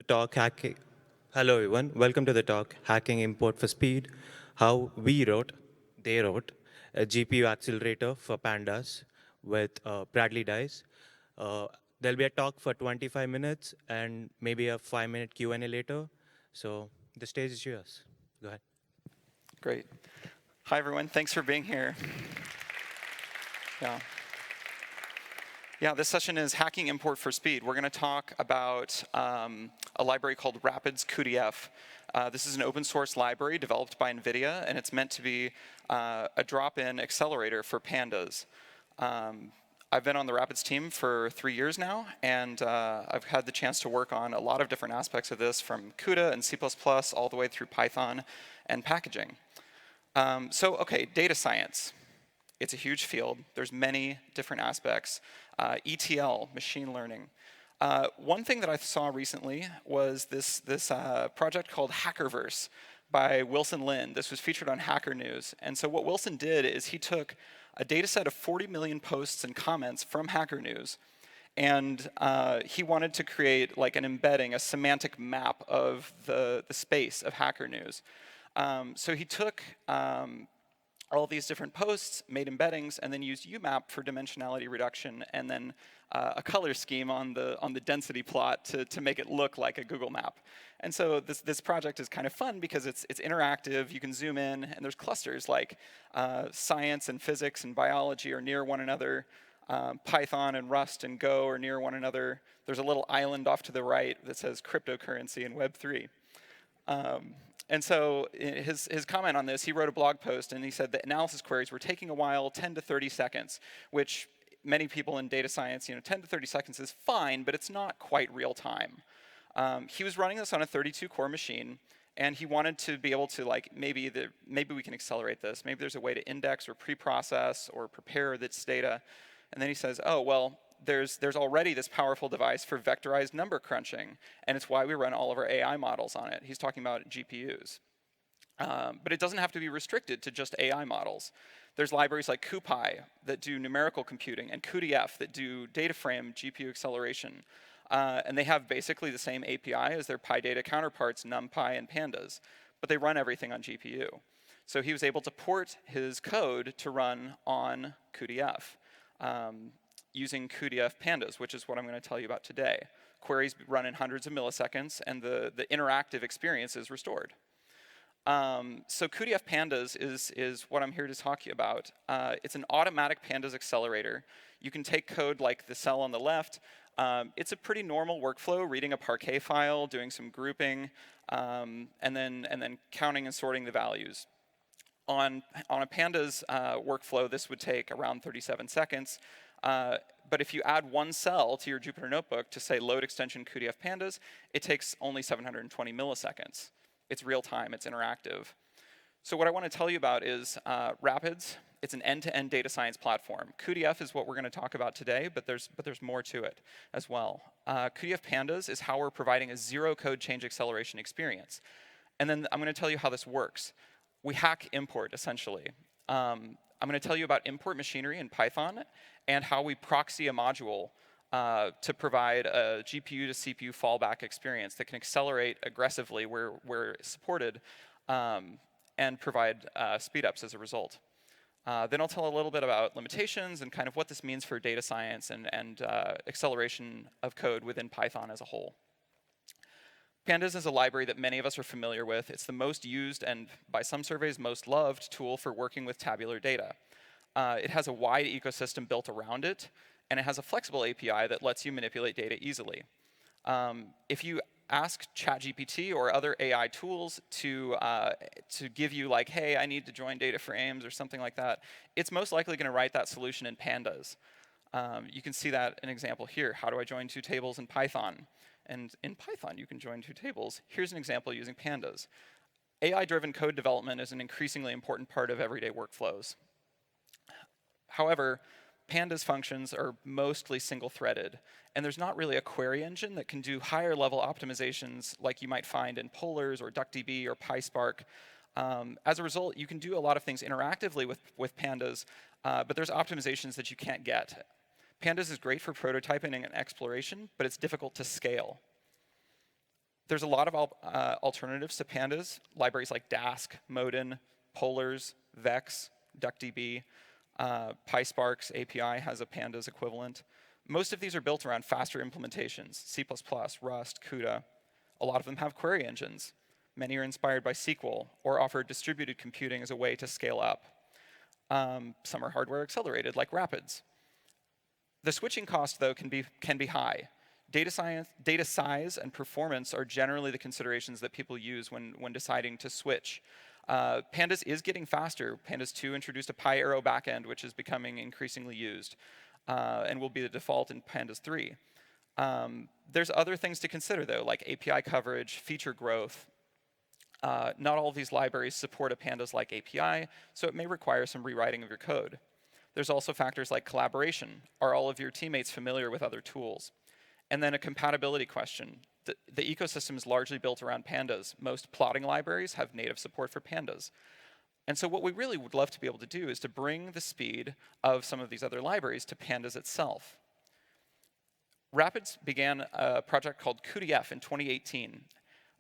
talk hacking. Hello, everyone. Welcome to the talk Hacking Import for Speed. How they wrote, a GPU accelerator for pandas with Bradley Dice. Uh, there'll be a talk for 25 minutes and maybe a 5-minute Q&A later. So the stage is yours. Go ahead. Great. Hi, everyone. Thanks for being here. Yeah, this session is Hacking Import for Speed. We're going to talk about a library called Rapids cuDF. This is an open source library developed by NVIDIA, and it's meant to be a drop-in accelerator for pandas. I've been on the Rapids team for 3 years now, and I've had the chance to work on a lot of different aspects of this, from CUDA and C++ all the way through Python and packaging. Okay, data science. It's a huge field. There's many different aspects. ETL, machine learning. One thing that I saw recently was this project called Hackerverse by Wilson Lin. This was featured on Hacker News. And so what Wilson did is he took a data set of 40 million posts and comments from Hacker News, and he wanted to create like an embedding, a semantic map of the space of Hacker News. So he took all these different posts, made embeddings, and then used UMAP for dimensionality reduction, and then a color scheme on the density plot to make it look like a Google map. And so this project is kind of fun because it's interactive. You can zoom in, and there's clusters like science and physics and biology are near one another. Python and Rust and Go are near one another. There's a little island off to the right that says cryptocurrency and Web3. And so his comment on this, he wrote a blog post, and he said that analysis queries were taking a while, 10 to 30 seconds, which many people in data science, 10 to 30 seconds is fine, but it's not quite real time. He was running this on a 32-core machine, and he wanted to be able to, like, maybe we can accelerate this. Maybe there's a way to index or pre-process or prepare this data. And then he says, oh, well, there's already this powerful device for vectorized number crunching, and it's why we run all of our AI models on it. He's talking about GPUs. But it doesn't have to be restricted to just AI models. There's libraries like CuPy that do numerical computing, and cuDF that do DataFrame GPU acceleration. And they have basically the same API as their PyData counterparts, NumPy and Pandas, but they run everything on GPU. So he was able to port his code to run on cuDF. Using cuDF pandas, which is what I'm going to tell you about today. Queries run in hundreds of milliseconds, and the interactive experience is restored. So cuDF pandas is what I'm here to talk to you about. It's an automatic pandas accelerator. You can take code like the cell on the left. It's a pretty normal workflow, reading a Parquet file, doing some grouping, and then counting and sorting the values. On a pandas workflow, this would take around 37 seconds. But if you add one cell to your Jupyter Notebook to say load extension cuDF pandas, it takes only 720 milliseconds. It's real time, it's interactive. So what I want to tell you about is Rapids. It's an end-to-end data science platform. cuDF is what we're going to talk about today, but there's more to it as well. cuDF pandas is how we're providing a zero-code change acceleration experience. And then I'm going to tell you how this works. We hack import, essentially. I'm going to tell you about import machinery in Python and how we proxy a module to provide a GPU to CPU fallback experience that can accelerate aggressively where supported and provide speedups as a result. Then I'll tell a little bit about limitations and kind of what this means for data science and acceleration of code within Python as a whole. Pandas is a library that many of us are familiar with. It's the most used and, by some surveys, most loved tool for working with tabular data. It has a wide ecosystem built around it, and it has a flexible API that lets you manipulate data easily. If you ask ChatGPT or other AI tools to give you like, hey, I need to join data frames or something like that, it's most likely going to write that solution in pandas. You can see that an example here. How do I join two tables in Python? And in Python, you can join two tables. Here's an example using pandas. AI-driven code development is an increasingly important part of everyday workflows. However, pandas functions are mostly single-threaded, and there's not really a query engine that can do higher-level optimizations like you might find in Polars or DuckDB or PySpark. As a result, you can do a lot of things interactively with pandas, but there's optimizations that you can't get. Pandas is great for prototyping and exploration, but it's difficult to scale. There's a lot of alternatives to pandas, libraries like Dask, Modin, Polars, Vex, DuckDB, PySpark's API has a pandas equivalent. Most of these are built around faster implementations, C++, Rust, CUDA. A lot of them have query engines. Many are inspired by SQL or offer distributed computing as a way to scale up. Some are hardware accelerated, like Rapids. The switching cost, though, can be high. Data size, and performance are generally the considerations that people use when deciding to switch. Pandas is getting faster. Pandas 2 introduced a PyArrow backend, which is becoming increasingly used, and will be the default in Pandas 3. There's other things to consider, though, like API coverage, feature growth. Not all of these libraries support a pandas-like API, so it may require some rewriting of your code. There's also factors like collaboration. Are all of your teammates familiar with other tools? And then a compatibility question. The ecosystem is largely built around pandas. Most plotting libraries have native support for pandas. And so what we really would love to be able to do is to bring the speed of some of these other libraries to pandas itself. Rapids began a project called cuDF in 2018.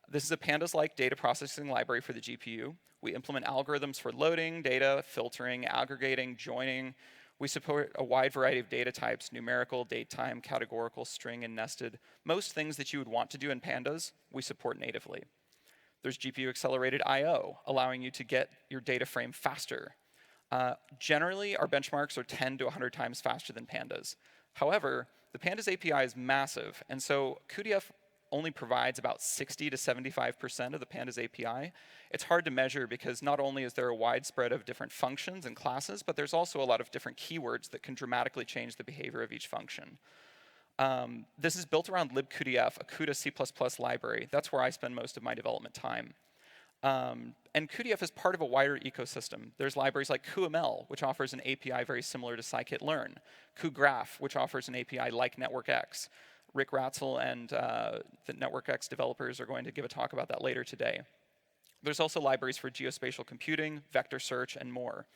This is a pandas-like data processing library for the GPU. We implement algorithms for loading data, filtering, aggregating, joining. We support a wide variety of data types: numerical, datetime, categorical, string, and nested. Most things that you would want to do in pandas, we support natively. There's GPU accelerated I/O, allowing you to get your data frame faster. Generally, our benchmarks are 10 to 100 times faster than pandas. However, the pandas API is massive, and so cuDF only provides about 60 to 75% of the pandas API. It's hard to measure because not only is there a wide spread of different functions and classes, but there's also a lot of different keywords that can dramatically change the behavior of each function. This is built around libcuDF, a CUDA C++ library. That's where I spend most of my development time. And cuDF is part of a wider ecosystem. There's libraries like cuML, which offers an API very similar to scikit-learn, cuGraph, which offers an API like NetworkX. Rick Ratzel and the NetworkX developers are going to give a talk about that later today. There's also libraries for geospatial computing, vector search, and more.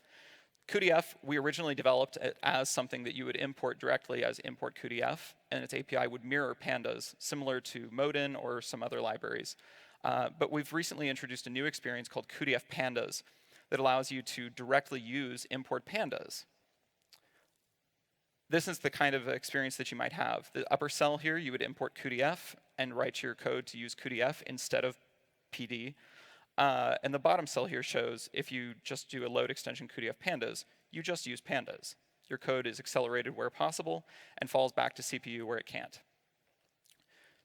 cuDF, we originally developed it as something that you would import directly as import cuDF, and its API would mirror pandas, similar to Modin or some other libraries. But we've recently introduced a new experience called cuDF pandas that allows you to directly use import pandas. This is the kind of experience that you might have. The upper cell here, you would import cuDF and write your code to use cuDF instead of PD. And the bottom cell here shows if you just do a load extension cuDF pandas, you just use pandas. Your code is accelerated where possible and falls back to CPU where it can't.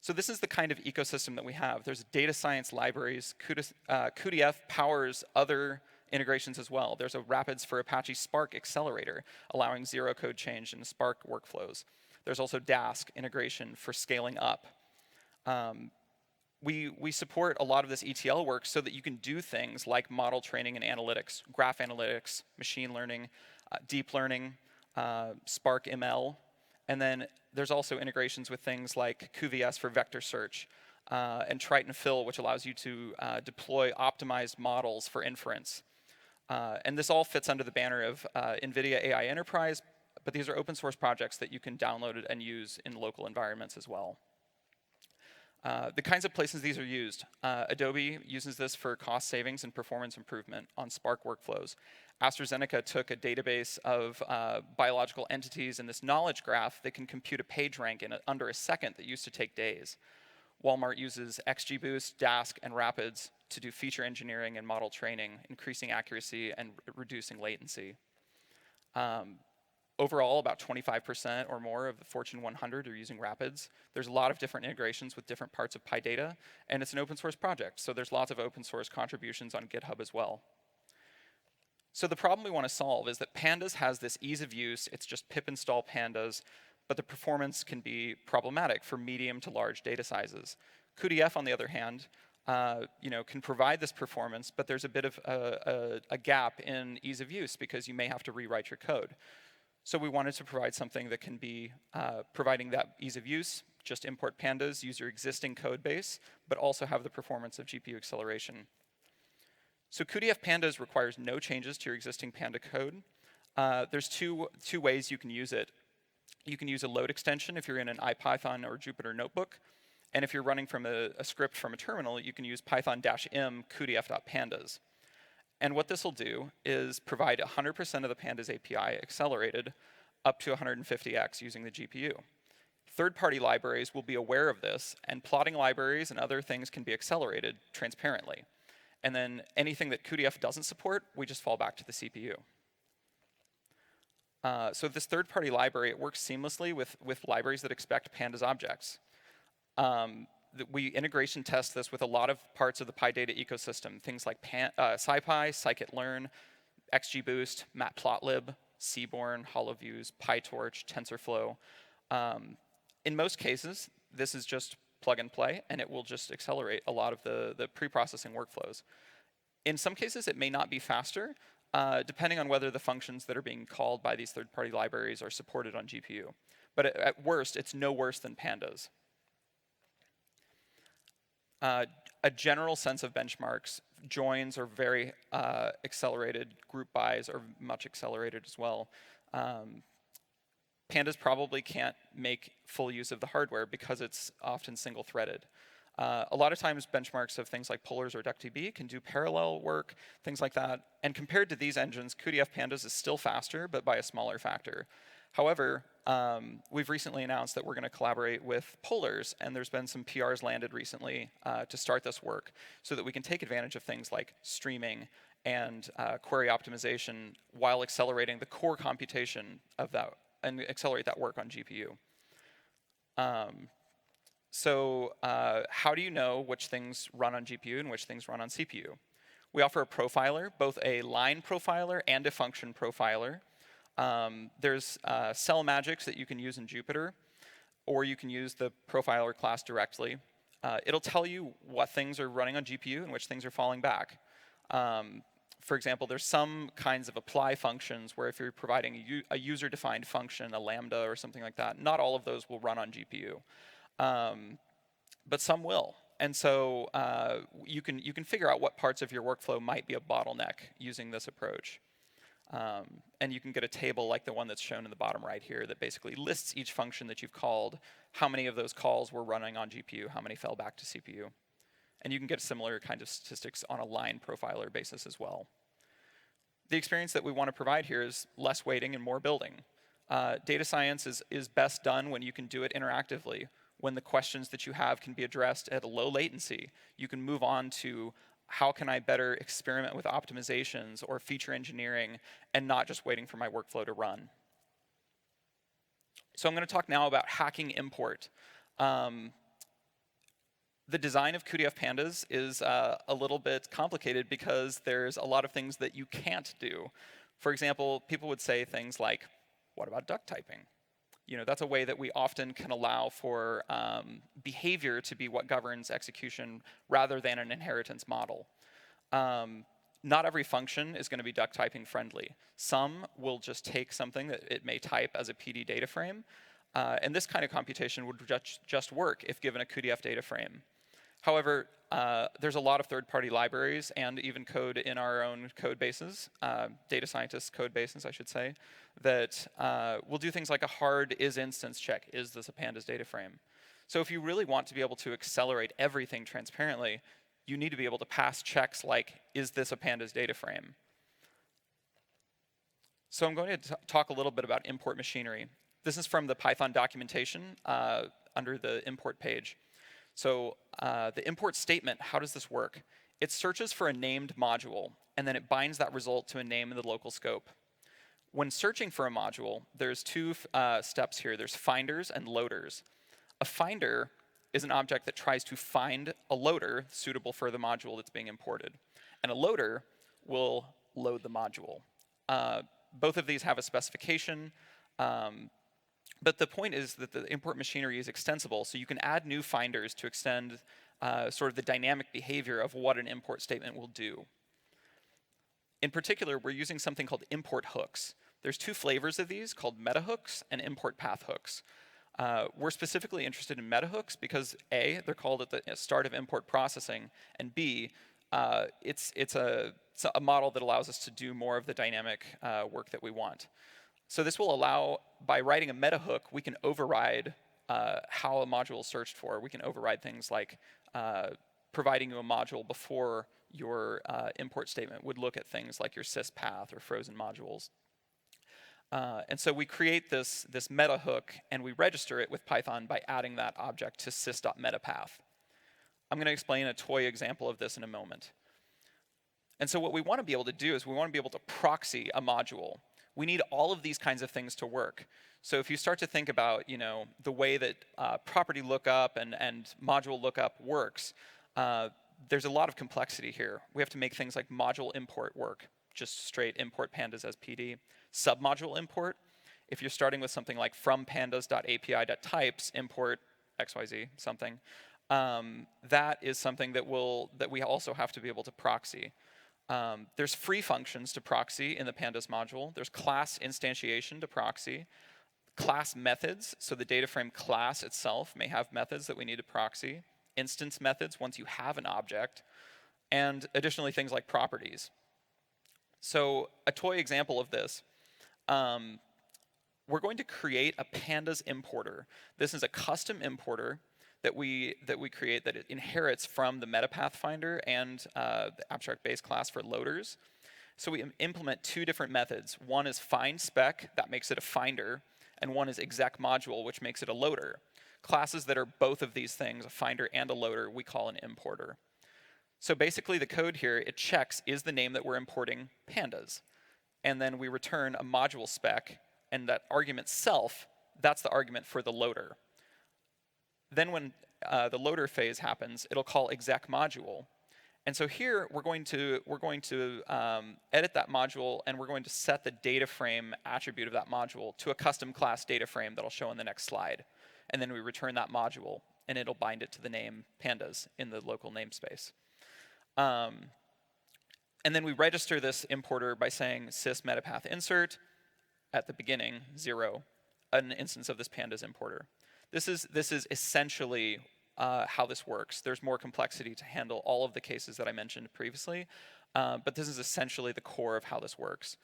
So this is the kind of ecosystem that we have. There's data science libraries. cuDF powers other integrations as well. There's a Rapids for Apache Spark accelerator, allowing zero code change in Spark workflows. There's also Dask integration for scaling up. We support a lot of this ETL work so that you can do things like model training and analytics, graph analytics, machine learning, deep learning, Spark ML. And then there's also integrations with things like cuVS for vector search, and Triton Fill, which allows you to deploy optimized models for inference. And this all fits under the banner of NVIDIA AI Enterprise, but these are open source projects that you can download and use in local environments as well. The kinds of places these are used. Adobe uses this for cost savings and performance improvement on Spark workflows. AstraZeneca took a database of biological entities in this knowledge graph that can compute a page rank in under a second that used to take days. Walmart uses XGBoost, Dask, and Rapids to do feature engineering and model training, increasing accuracy and reducing latency. Overall, about 25% or more of the Fortune 100 are using Rapids. There's a lot of different integrations with different parts of PyData, and it's an open source project, so there's lots of open source contributions on GitHub as well. So the problem we want to solve is that pandas has this ease of use. It's just pip install pandas, but the performance can be problematic for medium to large data sizes. cuDF, on the other hand, can provide this performance, but there's a bit of a gap in ease of use because you may have to rewrite your code. So we wanted to provide something that can be providing that ease of use, just import pandas, use your existing code base, but also have the performance of GPU acceleration. So cuDF pandas requires no changes to your existing panda code. There's two ways you can use it. You can use a load extension if you're in an IPython or Jupyter notebook, And if you're running from a script from a terminal, you can use python-m cuDF.pandas. And what this will do is provide 100% of the pandas API accelerated up to 150x using the GPU. Third-party libraries will be aware of this, and plotting libraries and other things can be accelerated transparently. And then anything that cuDF doesn't support, we just fall back to the CPU. So this third-party library, it works seamlessly with libraries that expect pandas objects. We integration test this with a lot of parts of the PyData ecosystem, things like SciPy, scikit-learn, XGBoost, Matplotlib, Seaborn, HoloViews, PyTorch, TensorFlow. In most cases, this is just plug and play, and it will just accelerate a lot of the pre-processing workflows. In some cases, it may not be faster, depending on whether the functions that are being called by these third-party libraries are supported on GPU. But at worst, it's no worse than pandas. A general sense of benchmarks, joins are very accelerated, group bys are much accelerated as well. Pandas probably can't make full use of the hardware because it's often single-threaded. A lot of times benchmarks of things like polars or DuckDB can do parallel work, things like that. And compared to these engines, cuDF Pandas is still faster, but by a smaller factor. However, we've recently announced that we're going to collaborate with polars, and there's been some PRs landed recently to start this work so that we can take advantage of things like streaming and query optimization while accelerating the core computation of that and accelerate that work on GPU. How do you know which things run on GPU and which things run on CPU? We offer a profiler, both a line profiler and a function profiler. There's cell magics that you can use in Jupyter, or you can use the profiler class directly. It'll tell you what things are running on GPU and which things are falling back. For example, there's some kinds of apply functions where if you're providing a user-defined function, a lambda or something like that, not all of those will run on GPU. But some will. And so you can figure out what parts of your workflow might be a bottleneck using this approach. And you can get a table like the one that's shown in the bottom right here that basically lists each function that you've called, how many of those calls were running on GPU, how many fell back to CPU. And you can get similar kind of statistics on a line profiler basis as well. The experience that we want to provide here is less waiting and more building. Data science is best done when you can do it interactively, when the questions that you have can be addressed at a low latency. You can move on to how can I better experiment with optimizations or feature engineering and not just waiting for my workflow to run. So I'm going to talk now about hacking import. The design of cuDF Pandas is a little bit complicated because there's a lot of things that you can't do. For example, people would say things like, what about duck typing? You know, that's a way that we often can allow for behavior to be what governs execution rather than an inheritance model. Not every function is going to be duck typing friendly. Some will just take something that it may type as a PD data frame, and this kind of computation would just work if given a cuDF data frame. However, there's a lot of third-party libraries and even code in our own code bases, data scientists' code bases, I should say, that will do things like a hard is-instance check. Is this a pandas data frame? So if you really want to be able to accelerate everything transparently, you need to be able to pass checks like, is this a pandas data frame? So I'm going to talk a little bit about import machinery. This is from the Python documentation under the import page. So the import statement, how does this work? It searches for a named module, and then it binds that result to a name in the local scope. When searching for a module, there's two steps here. There's finders and loaders. A finder is an object that tries to find a loader suitable for the module that's being imported. And a loader will load the module. Both of these have a specification. But the point is that the import machinery is extensible, so you can add new finders to extend sort of the dynamic behavior of what an import statement will do. In particular, we're using something called import hooks. There's two flavors of these called meta hooks and import path hooks. We're specifically interested in meta hooks because A, they're called at the start of import processing, and B, it's a model that allows us to do more of the dynamic work that we want. So this will allow, by writing a meta hook, we can override how a module is searched for. We can override things like providing you a module before your import statement would look at things like your sys path or frozen modules. And so we create this meta hook, and we register it with Python by adding that object to sys.metapath. I'm going to explain a toy example of this in a moment. And so what we want to be able to do is we want to be able to proxy a module. We need all of these kinds of things to work. So if you start to think about, the way that property lookup and module lookup works, there's a lot of complexity here. We have to make things like module import work, just straight import pandas as PD. Submodule import, if you're starting with something like from pandas.api.types import XYZ something, that is something that we also have to be able to proxy. There's free functions to proxy in the pandas module. There's class instantiation to proxy. Class methods, so the DataFrame class itself may have methods that we need to proxy. Instance methods once you have an object. And additionally things like properties. So a toy example of this, we're going to create a pandas importer. This is a custom importer that we create that it inherits from the metapath finder and the abstract base class for loaders. So we implement two different methods. One is find spec, that makes it a finder, and one is exec module, which makes it a loader. Classes that are both of these things, a finder and a loader, we call an importer. So basically the code here, it checks, is the name that we're importing pandas? And then we return a module spec, and that argument self, that's the argument for the loader. Then when the loader phase happens, it'll call exec module. And so here we're going to edit that module, and we're going to set the DataFrame attribute of that module to a custom class DataFrame that'll show in the next slide. And then we return that module, and it'll bind it to the name pandas in the local namespace. And then we register this importer by saying sys metapath insert at the beginning 0, an instance of this pandas importer. This is essentially how this works. There's more complexity to handle all of the cases that I mentioned previously, but this is essentially the core of how this works.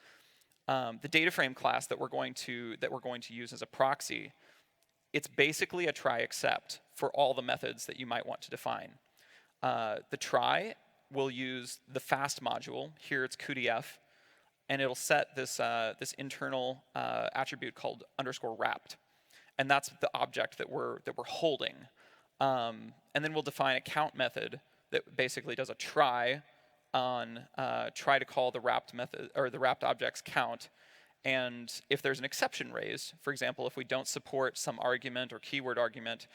The DataFrame class that we're going to use as a proxy, it's basically a try except for all the methods that you might want to define. The try will use the fast module. Here it's cuDF, and it'll set this internal attribute called _wrapped, and that's the object that we're holding. And then we'll define a count method that basically does a try on try to call the wrapped method or the wrapped object's count. And if there's an exception raised, for example, if we don't support some argument or keyword argument,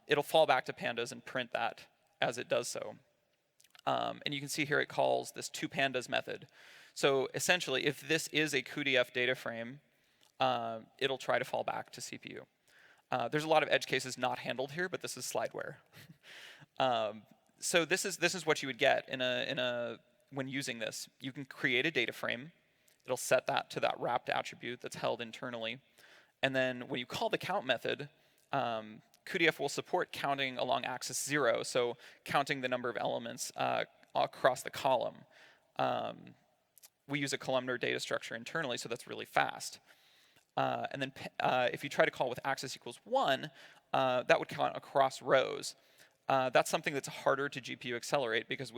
it'll fall back to pandas and print that as it does so. And you can see here it calls this toPandas method. So essentially, if this is a cuDF data frame, it'll try to fall back to CPU. There's a lot of edge cases not handled here, but this is slideware. So this is what you would get when using this. You can create a data frame. It'll set that to that wrapped attribute that's held internally. And then when you call the count method, cuDF will support counting along axis 0, so counting the number of elements across the column. We use a columnar data structure internally, so that's really fast. And then if you try to call with axis equals 1, that would count across rows. That's something that's harder to GPU accelerate because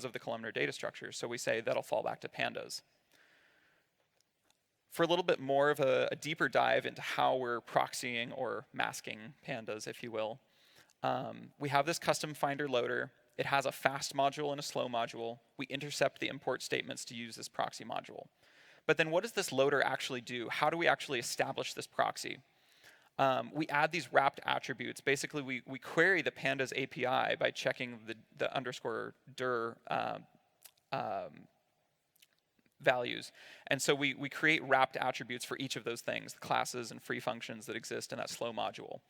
of the columnar data structure, so we say that'll fall back to pandas. For a little bit more of a deeper dive into how we're proxying or masking pandas, if you will, we have this custom finder loader. It has a fast module and a slow module. We intercept the import statements to use this proxy module. But then what does this loader actually do? How do we actually establish this proxy? We add these wrapped attributes. Basically, we query the pandas API by checking the _dir values. And so we create wrapped attributes for each of those things, the classes and free functions that exist in that slow module.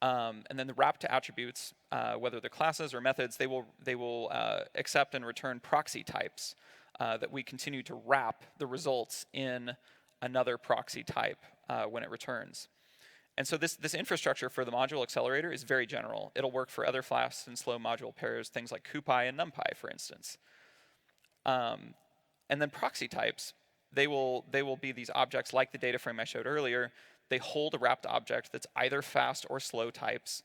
And then the wrapped attributes, whether they're classes or methods, they will accept and return proxy types that we continue to wrap the results in another proxy type when it returns. And so this infrastructure for the module accelerator is very general. It'll work for other fast and slow module pairs, things like CuPy and NumPy, for instance. And then proxy types, they will be these objects like the data frame I showed earlier They hold a wrapped object that's either fast or slow types.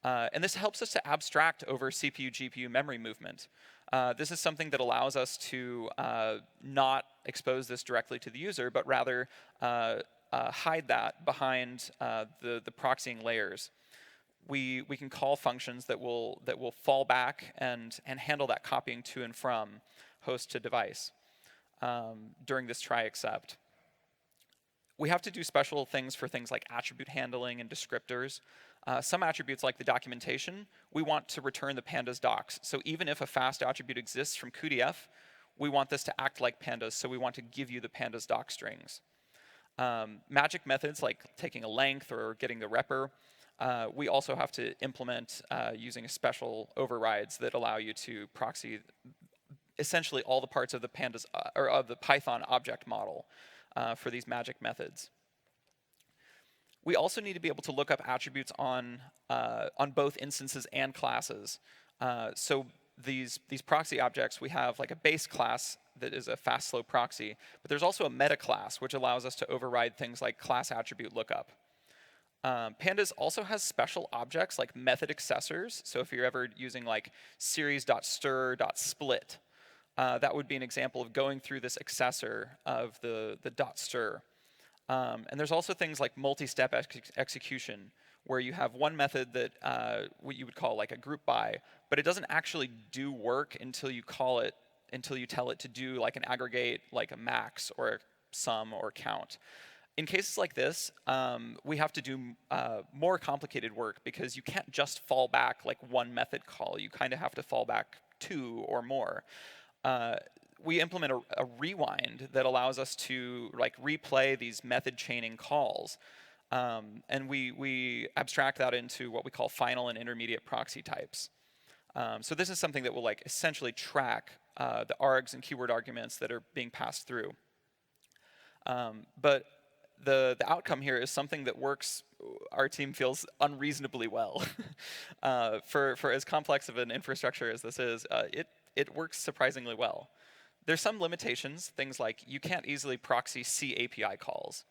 And this helps us to abstract over CPU, GPU memory movement. This is something that allows us to not expose this directly to the user, but rather hide that behind the proxying layers. We can call functions that will fall back and handle that copying to and from host to device during this try except. We have to do special things for things like attribute handling and descriptors. Some attributes, like the documentation, we want to return the pandas docs. So even if a fast attribute exists from cuDF, we want this to act like pandas, so we want to give you the pandas doc strings. Magic methods, like taking a length or getting the repr, we also have to implement using special overrides that allow you to proxy essentially all the parts of the pandas or of the Python object model for these magic methods. We also need to be able to look up attributes on both instances and classes. So these proxy objects, we have like a base class that is a fast slow proxy, but there's also a meta class which allows us to override things like class attribute lookup. Pandas also has special objects like method accessors. So if you're ever using like series.stir.split, that would be an example of going through this accessor of the .stir. And there's also things like multi-step execution, where you have one method that what you would call like a group by, but it doesn't actually do work until you call it, until you tell it to do like an aggregate, like a max or a sum or count. In cases like this, we have to do more complicated work because you can't just fall back like one method call. You kind of have to fall back two or more. We implement a rewind that allows us to like replay these method chaining calls. And we abstract that into what we call final and intermediate proxy types. So this is something that will like essentially track the args and keyword arguments that are being passed through. But the outcome here is something that works, our team feels, unreasonably well. For as complex of an infrastructure as this is, it works surprisingly well. There's some limitations, things like you can't easily proxy C API calls.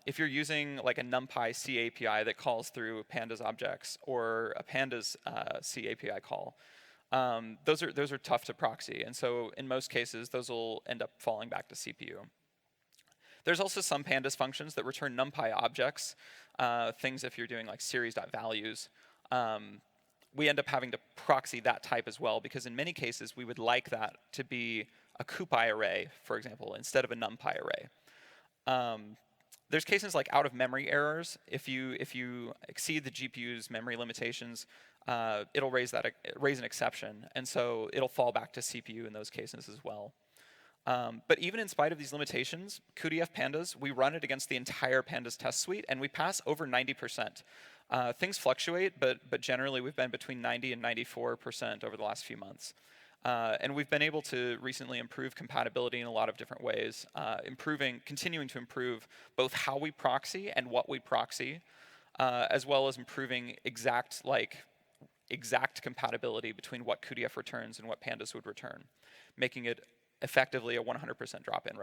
If you're using like a NumPy C API that calls through pandas objects or a pandas C API call, those are tough to proxy, and so in most cases those will end up falling back to CPU. There's also some pandas functions that return NumPy objects, things if you're doing like series.values. We end up having to proxy that type as well, because in many cases we would like that to be a CuPy array, for example, instead of a NumPy array. There's cases like out-of-memory errors. If you exceed the GPU's memory limitations, it'll raise an exception, and so it'll fall back to CPU in those cases as well. But even in spite of these limitations, cuDF pandas, we run it against the entire pandas test suite, and we pass over 90%. Things fluctuate, but generally we've been between 90 and 94% over the last few months. And we've been able to recently improve compatibility in a lot of different ways, continuing to improve both how we proxy and what we proxy, as well as improving exact compatibility between what cuDF returns and what pandas would return, making it effectively a 100% drop-in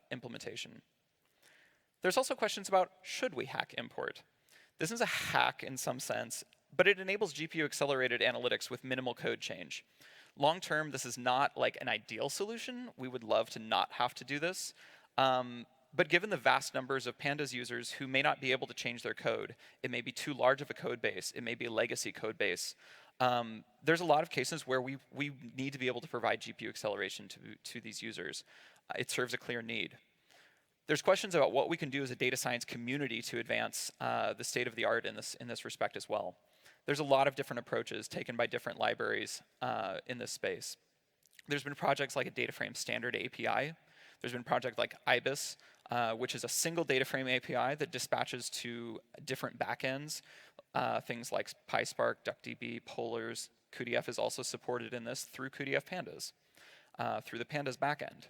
implementation. There's also questions about, should we hack import? This is a hack in some sense, but it enables GPU-accelerated analytics with minimal code change. Long term, this is not like an ideal solution. We would love to not have to do this. But given the vast numbers of pandas users who may not be able to change their code, it may be too large of a code base, it may be a legacy code base, there's a lot of cases where we need to be able to provide GPU acceleration to these users. It serves a clear need. There's questions about what we can do as a data science community to advance the state of the art in this respect as well. There's a lot of different approaches taken by different libraries in this space. There's been projects like a DataFrame standard API. There's been projects like IBIS, which is a single DataFrame API that dispatches to different backends, things like PySpark, DuckDB, Polars. cuDF is also supported in this through cuDF pandas, through the pandas backend.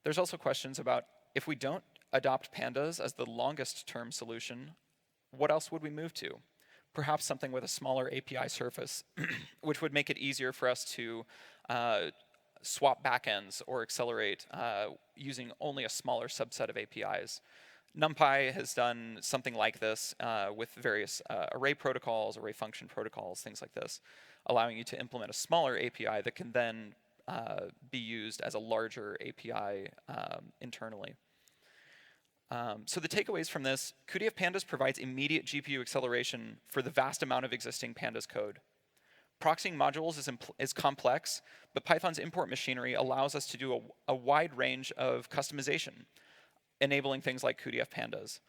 There's also questions about, if we don't adopt pandas as the longest term solution, what else would we move to? Perhaps something with a smaller API surface, which would make it easier for us to swap backends or accelerate using only a smaller subset of APIs. NumPy has done something like this with various array protocols, array function protocols, things like this, allowing you to implement a smaller API that can then be used as a larger API internally. So the takeaways from this, cuDF Pandas provides immediate GPU acceleration for the vast amount of existing Pandas code. Proxying modules is complex, but Python's import machinery allows us to do a wide range of customization, enabling things like cuDF Pandas.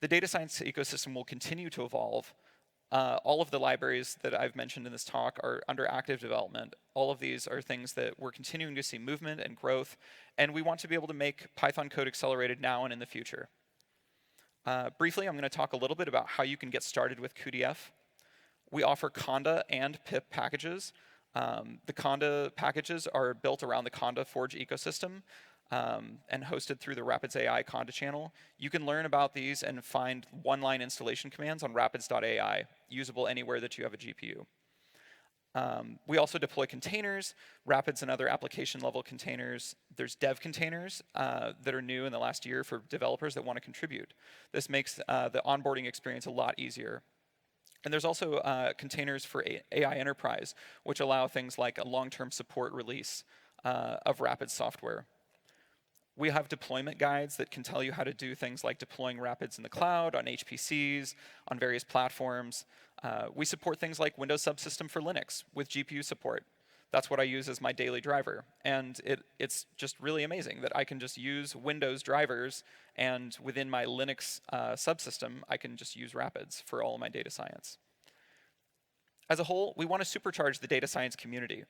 The data science ecosystem will continue to evolve. All of the libraries that I've mentioned in this talk are under active development. All of these are things that we're continuing to see movement and growth, and we want to be able to make Python code accelerated now and in the future. Briefly, I'm going to talk a little bit about how you can get started with cuDF. We offer Conda and pip packages. The Conda packages are built around the Conda Forge ecosystem and hosted through the Rapids AI Conda channel. You can learn about these and find one-line installation commands on rapids.ai, usable anywhere that you have a GPU. We also deploy containers, Rapids and other application-level containers. There's dev containers that are new in the last year for developers that want to contribute. This makes the onboarding experience a lot easier. And there's also containers for AI Enterprise, which allow things like a long-term support release of Rapids software. We have deployment guides that can tell you how to do things like deploying Rapids in the cloud, on HPCs, on various platforms. We support things like Windows Subsystem for Linux with GPU support. That's what I use as my daily driver. And it's just really amazing that I can just use Windows drivers, and within my Linux subsystem, I can just use Rapids for all of my data science. As a whole, we want to supercharge the data science community.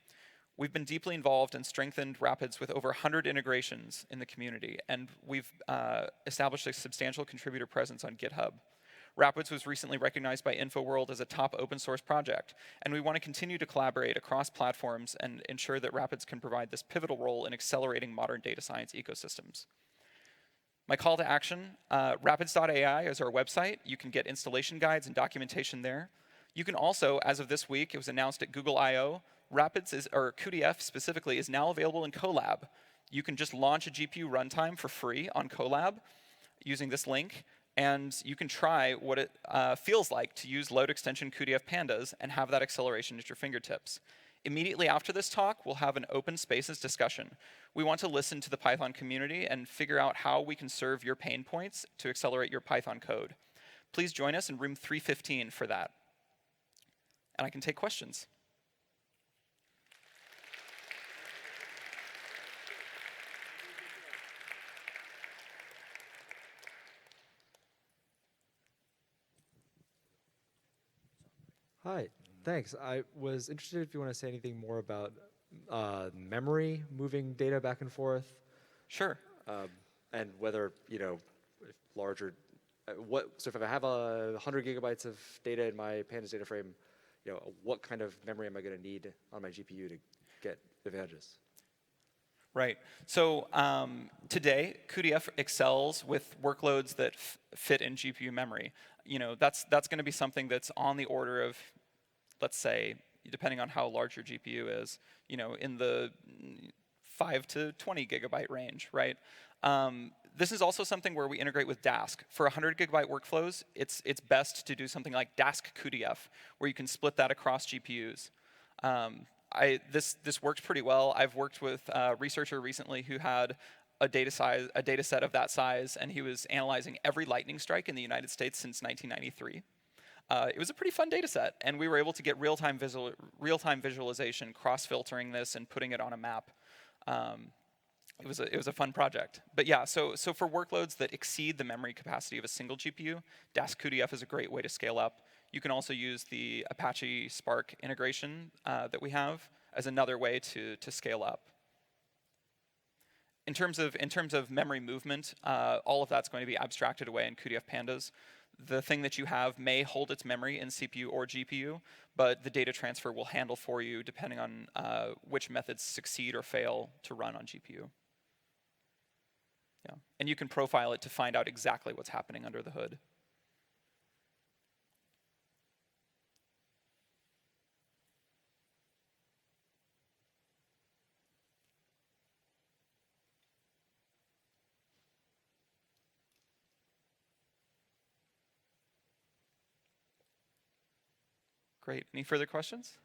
We've been deeply involved and strengthened Rapids with over 100 integrations in the community, and we've established a substantial contributor presence on GitHub. Rapids was recently recognized by InfoWorld as a top open source project, and we want to continue to collaborate across platforms and ensure that Rapids can provide this pivotal role in accelerating modern data science ecosystems. My call to action, rapids.ai is our website. You can get installation guides and documentation there. You can also, as of this week, it was announced at Google I/O, or cuDF specifically, is now available in Colab. You can just launch a GPU runtime for free on Colab using this link, and you can try what it feels like to use load extension cuDF Pandas and have that acceleration at your fingertips. Immediately after this talk, we'll have an open spaces discussion. We want to listen to the Python community and figure out how we can serve your pain points to accelerate your Python code. Please join us in room 315 for that. And I can take questions. Hi, thanks. I was interested if you want to say anything more about memory, moving data back and forth. Sure. And whether, if larger, so if I have 100 gigabytes of data in my pandas data frame, what kind of memory am I going to need on my GPU to get advantages? Right. So today, cuDF excels with workloads that fit in GPU memory. That's going to be something that's on the order of, let's say, depending on how large your GPU is, in the 5 to 20 gigabyte range, right? This is also something where we integrate with Dask. For 100 gigabyte workflows, it's best to do something like Dask cuDF, where you can split that across GPUs. This works pretty well. I've worked with a researcher recently who had a data set of that size, and he was analyzing every lightning strike in the United States since 1993. It was a pretty fun data set, and we were able to get real-time visualization, cross-filtering this, and putting it on a map. It was a fun project. But yeah, so for workloads that exceed the memory capacity of a single GPU, Dask cuDF is a great way to scale up. You can also use the Apache Spark integration that we have as another way to scale up. In terms of memory movement, all of that's going to be abstracted away in cuDF Pandas. The thing that you have may hold its memory in CPU or GPU, but the data transfer will handle for you depending on which methods succeed or fail to run on GPU. Yeah. And you can profile it to find out exactly what's happening under the hood. Great. Any further questions?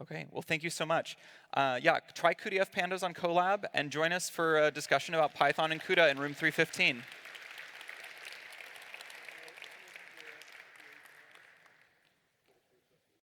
Okay, well, thank you so much. Yeah, try cuDF pandas on Colab and join us for a discussion about Python and CUDA in room 315.